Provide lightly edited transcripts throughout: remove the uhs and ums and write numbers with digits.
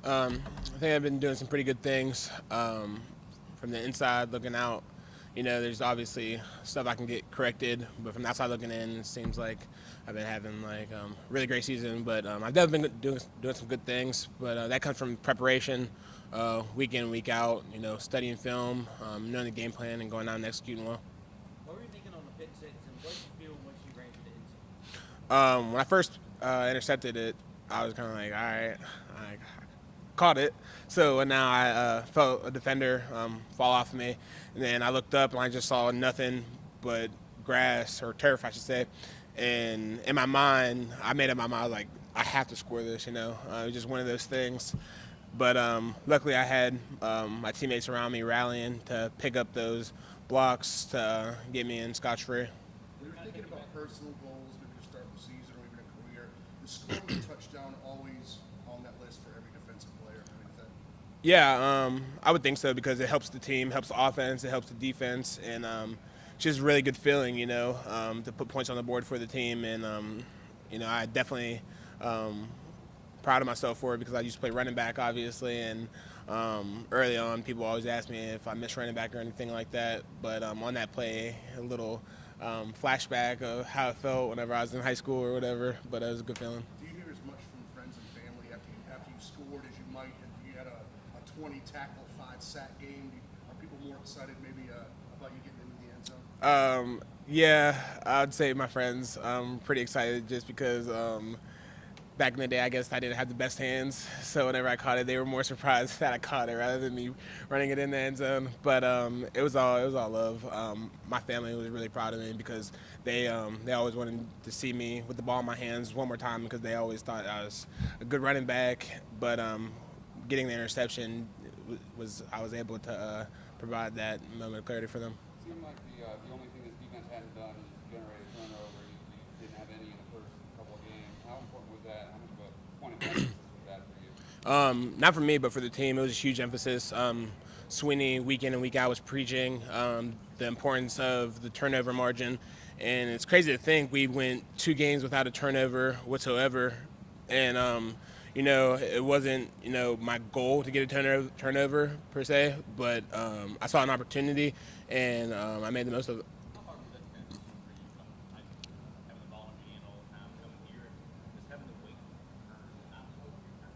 I think I've been doing some pretty good things from the inside looking out. There's obviously stuff I can get corrected, but from the outside looking in, it seems like I've been having really great season. But I've definitely been doing some good things. But that comes from preparation, week in, week out. Studying film, knowing the game plan, and going out and executing well. What were you thinking on the pick six, and what did you feel once you ran to the end zone? When I first intercepted it, I was kind of like, all right, I caught it. So now I felt a defender fall off of me, and then I looked up and I just saw nothing but grass, or turf, I should say. And in my mind, I made up my mind, like, I have to score this. It was just one of those things. But luckily, I had my teammates around me rallying to pick up those blocks to get me in scotch-free. When you're thinking about personal goals, maybe to start the season or even a career, is scoring a touchdown always on that list for every defensive player? I mean, Yeah, I would think so, because it helps the team, helps the offense, it helps the defense, and it's just a really good feeling, to put points on the board for the team. And, I definitely proud of myself for it, because I used to play running back, obviously, and early on people always ask me if I miss running back or anything like that. But on that play, a little flashback of how it felt whenever I was in high school or whatever, but it was a good feeling. do you hear as much from friends and family after you scored as you might, and you had a 20 tackle, 5 sack game? Are people more excited maybe about you getting into the end zone? Yeah, I'd say my friends pretty excited, just because back in the day, I guess I didn't have the best hands, so whenever I caught it, they were more surprised that I caught it rather than me running it in the end zone. But it was all love. My family was really proud of me, because they always wanted to see me with the ball in my hands one more time, because they always thought I was a good running back. But getting the interception I was able to provide that moment of clarity for them. It seemed like the only thing this defense hadn't done is generate a turnover. You didn't have any in the first couple of games. How important was that? How much of a point of emphasis was that for you? Not for me, but for the team, it was a huge emphasis. Sweeney, week in and week out, was preaching the importance of the turnover margin. And it's crazy to think we went 2 games without a turnover whatsoever. And, it wasn't, my goal to get a turnover per se, but I saw an opportunity, and I made the most of it. How hard was that transition for you from high school, having the ball in your hand all the time, coming here, just having to wait for your turn, not hold your turn,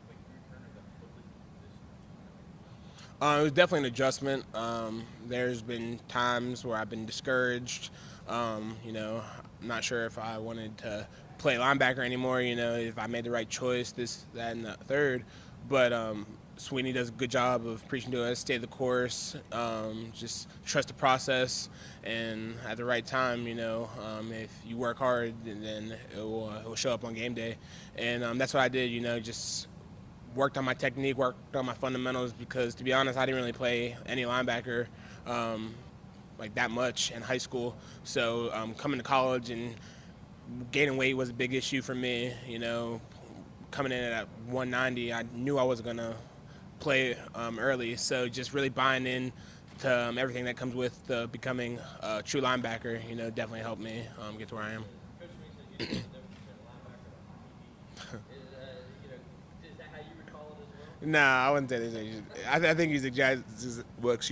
wait for your turn, or the totally position? It was definitely an adjustment. There's been times where I've been discouraged. I'm not sure if I wanted to play linebacker anymore, if I made the right choice, this, that, and the third. But Sweeney does a good job of preaching to us, stay the course, just trust the process, and at the right time, if you work hard, then it will show up on game day. And that's what I did, just worked on my technique, worked on my fundamentals, because to be honest, I didn't really play any linebacker like that much in high school. So coming to college and gaining weight was a big issue for me. Coming in at 190, I knew I wasn't gonna play early. So just really buying in to everything that comes with becoming a true linebacker, definitely helped me get to where I am. Coach Reese said you know the difference between a linebacker and a DB. Is that how you recall it as well? Nah, I wouldn't say this. I think he's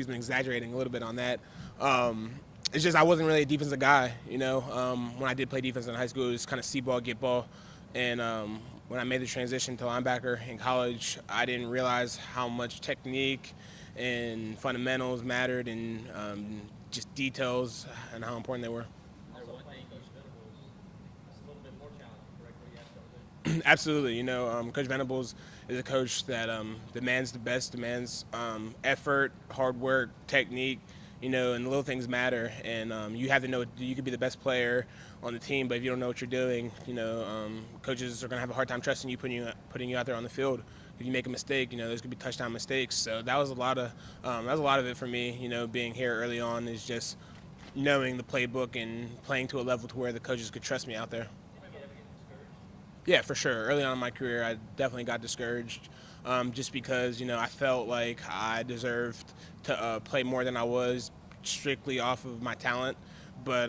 exaggerating a little bit on that. It's just I wasn't really a defensive guy, When I did play defense in high school, it was kind of see ball, get ball. And when I made the transition to linebacker in college, I didn't realize how much technique and fundamentals mattered, and just details, and how important they were. Also, playing Coach Venables is a little bit more challenging, correct? What you have to do? Absolutely. Coach Venables is a coach that demands the best, demands effort, hard work, technique, and the little things matter. And you have to know you could be the best player on the team, but if you don't know what you're doing, coaches are going to have a hard time trusting you, putting you out there on the field. If you make a mistake, there's going to be touchdown mistakes. So that was a lot of it for me. Being here early on is just knowing the playbook and playing to a level to where the coaches could trust me out there. Did you ever get discouraged? Yeah, for sure. Early on in my career, I definitely got discouraged, just because I felt like I deserved to play more than I was, strictly off of my talent. but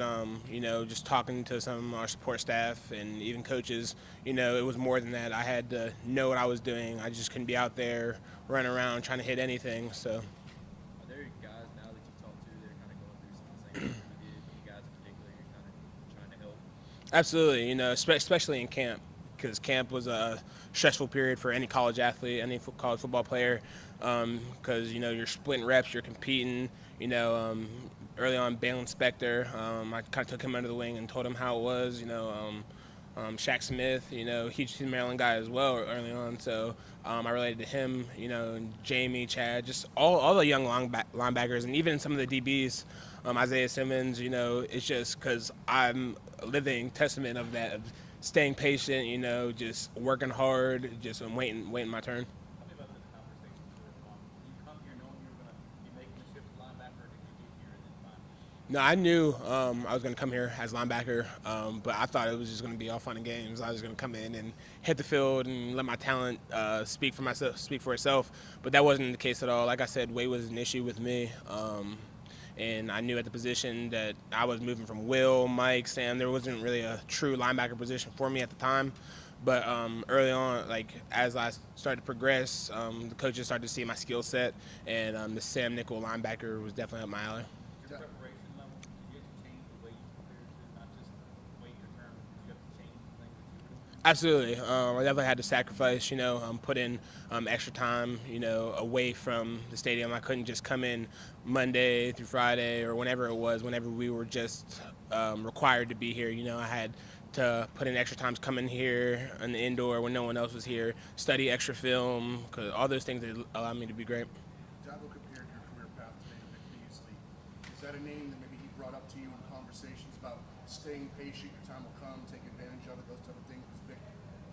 just talking to some of our support staff and even coaches, it was more than that. I had to know what I was doing. I just couldn't be out there running around trying to hit anything. So. Are there guys now that you talk to that are kind of going through some of the same things you did? Any guys in particular you're kind of trying to help? Absolutely, especially in camp, because camp was a stressful period for any college athlete, any college football player, because you're splitting reps, you're competing. Early on, Balen Spector, I kind of took him under the wing and told him how it was. Shaq Smith, he's a Maryland guy as well early on, so I related to him. And Jamie, Chad, just all the young linebackers, and even some of the DBs, Isaiah Simmons. It's just because I'm a living testament of that, of staying patient. Just working hard, just waiting my turn. Tell me about this conversation with mom. Did you come here knowing you were going to be making the shift to linebacker, or did you get here and then find it? No, I knew I was going to come here as linebacker, but I thought it was just going to be all fun and games. I was going to come in and hit the field and let my talent speak for itself. But that wasn't the case at all. Like I said, weight was an issue with me, and I knew at the position that I was moving from Will, Mike, Sam. There wasn't really a true linebacker position for me at the time. But early on, as I started to progress, the coaches started to see my skill set, and the Sam nickel linebacker was definitely up my alley. Your preparation level, did you have to change the way you prepared to, not just weight your term, did you have to change the things that you were doing? Absolutely. I definitely had to sacrifice, put in extra time, away from the stadium. I couldn't just come in Monday through Friday or whenever it was, whenever we were just required to be here. I had to put in extra times coming here in the indoor when no one else was here, study extra film, because all those things that allowed me to be great. Dabo compared your career path to maybe Vic Beasley. Is that a name that maybe he brought up to you in conversations about staying patient, your time will come, take advantage of it, those type of things? Vic,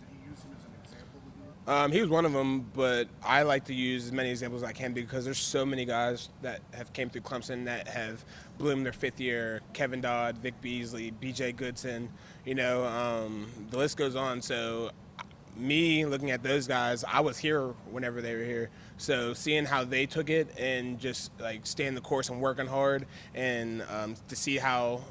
did he use him as an example with you? He was one of them, but I like to use as many examples as I can because there's so many guys that have came through Clemson that have bloomed their fifth year. Kevin Dodd, Vic Beasley, B.J. Goodson, the list goes on. So me looking at those guys, I was here whenever they were here. So seeing how they took it and just staying the course and working hard, and to see how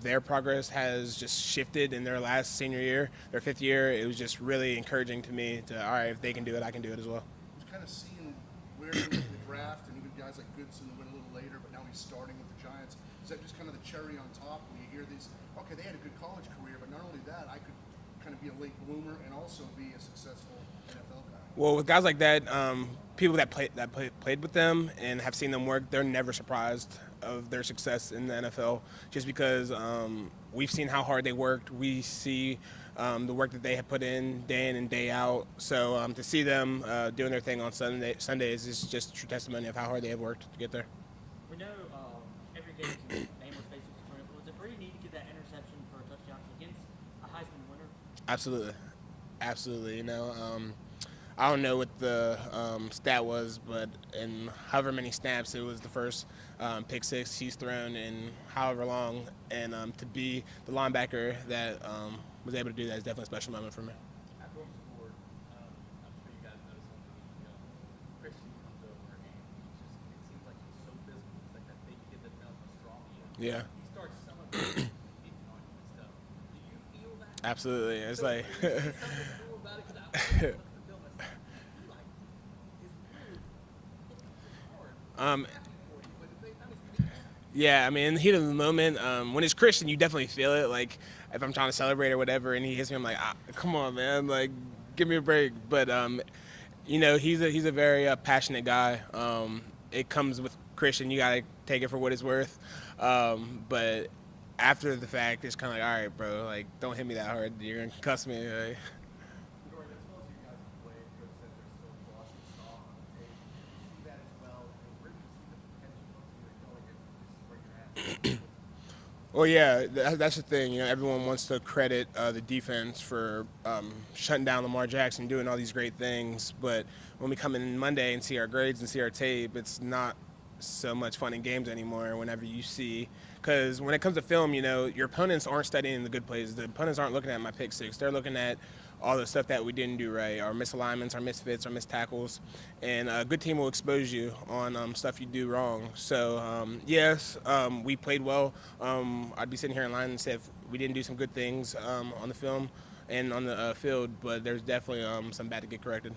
their progress has just shifted in their last senior year, their fifth year, it was just really encouraging to me to, all right, if they can do it, I can do it as well. Just kind of seeing where he went in the draft, and even guys like Goodson who went a little later, but now he's starting with the Giants. Is that just kind of the cherry on top when you hear these, okay, they had a good college career, but not only that, I could kind of be a late bloomer and also be a successful NFL guy? Well, with guys like that, people that played with them and have seen them work, they're never surprised of their success in the NFL, just because we've seen how hard they worked. We see the work that they have put in day in and day out. So to see them doing their thing on Sundays is just a true testimony of how hard they have worked to get there. We know every game is name or face is critical. Was it pretty neat to get that interception for a touchdown against a Heisman winner? Absolutely. I don't know what the stat was, but in however many snaps, it was the first pick six he's thrown in however long. And to be the linebacker that was able to do that is definitely a special moment for me. After home scored, I'm sure you guys noticed something. Christian comes over and it seems like he's so physical. It's like that big kid that knows how strong he is. Yeah. He starts some of it beating on you and stuff. Do you feel that? Absolutely. It's So, like is there something cool about it? 'Cause I was looking at the film and I said, he like is really hard. For you, but at the same time, it's beating you. yeah, I mean, in the heat of the moment, when it's Christian, you definitely feel it. Like if I'm trying to celebrate or whatever, and he hits me, I'm like, come on, man, like give me a break. But he's a very passionate guy. It comes with Christian. You gotta take it for what it's worth. But after the fact, it's kind of like, all right, bro, like don't hit me that hard. You're gonna cuss me. Like. Dorian, as well as you guys have played, Coach said there's still glossy saw on the tape. Do you see that as well? Where do you see the potential of you going if this is where you're at? Well, yeah, that's the thing. Everyone wants to credit the defense for shutting down Lamar Jackson, doing all these great things. But when we come in Monday and see our grades and see our tape, it's not so much fun in games anymore. Whenever you see Because when it comes to film, your opponents aren't studying the good plays. The opponents aren't looking at my pick six. They're looking at all the stuff that we didn't do right, our misalignments, our misfits, our missed tackles. And a good team will expose you on stuff you do wrong. So, yes, we played well. I'd be sitting here in line and say if we didn't do some good things on the film and on the field, but there's definitely some bad to get corrected.